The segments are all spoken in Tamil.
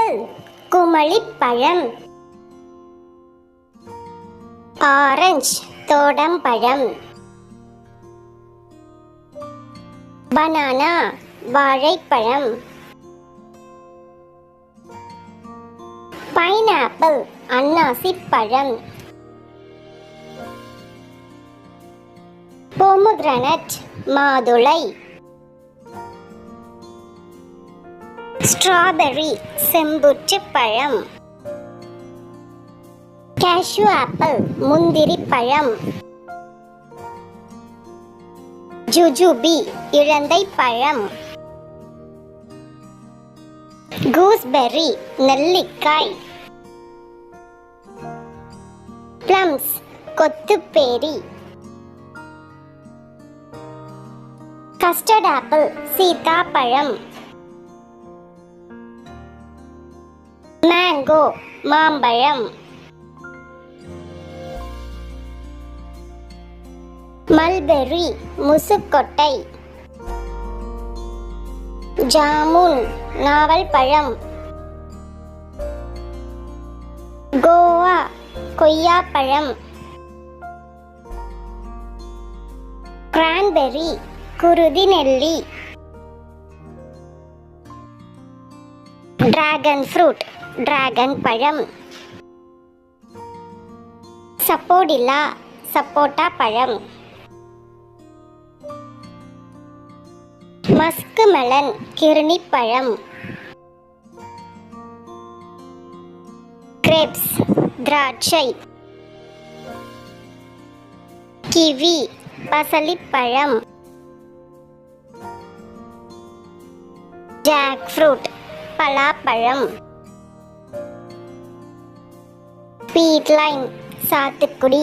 ஆப்பிள் குமளிப்பழம். ஆரஞ்சு தோடம்பழம். பனானா வாழைப்பழம். பைனாப்பிள் அன்னாசிப்பழம். பொமோகிரானட் மாதுளை. ஸ்ட்ராபெர்ரி செம்புற்று பழம். கேஷ்யூ ஆப்பிள் முந்திரி பழம். ஜுஜுபி இலந்தை பழம். கூஸ்பெர்ரி நெல்லிக்காய். பிளம்ஸ் கொத்துப்பேரி. கஸ்டர்ட் ஆப்பிள் சீதாப்பழம். மேங்கோ மாம்பழம். மல்பெர்ரி முசுக்கொட்டை. ஜாமுன் நாவல் பழம். கோவா கொய்யாப்பழம். கிரான்பெர்ரி குருதி நெல்லி. டிராகன் ஃப்ரூட் டிராகன் பழம். சப்போடில்லா சப்போட்டா பழம். மஸ்கு மெலன் கிர்னி பழம். கிரேப்ஸ் திராட்சை. கிவி பசலிப்பழம். ஜாக் ஃப்ரூட் பலாப்பழம். பீட் லைம் சாத்துக்குடி.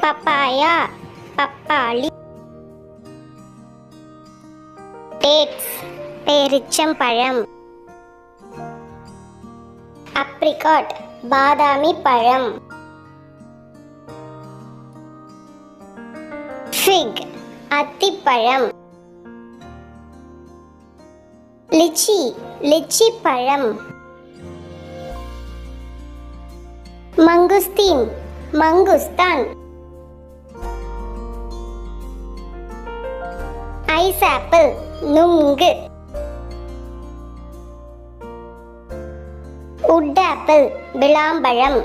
பப்பாயா பப்பாளி. டேட்ஸ் பேரிச்சம்பழம். அப்ரிகாட் பாதாமி பழம். ஃபிக் அத்திப்பழம். லிச்சி லிச்சி பழம். மங்குஸ்தீன் மங்குஸ்தான். ஐஸ் ஆப்பிள் நுங்கு. உட் apple விளாம்பழம்.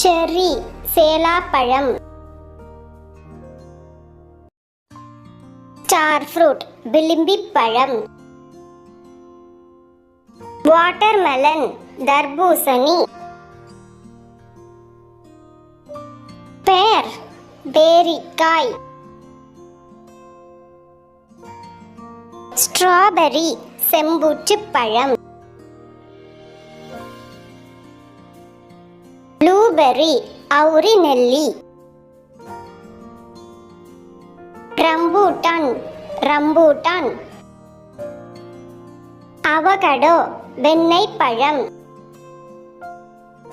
Cherry சேலாப்பழம். Star fruit Vilambi பழம். வாட்டர்மெலன் தர்பூசணி. பேர் பேரிக்காய். ஸ்ட்ராபெர்ரி செம்பூற்று பழம். ப்ளூபெர்ரி அவுரி நெல்லி. Rambutan rambutan. அவகடோ வெண்ணெய் பழம்.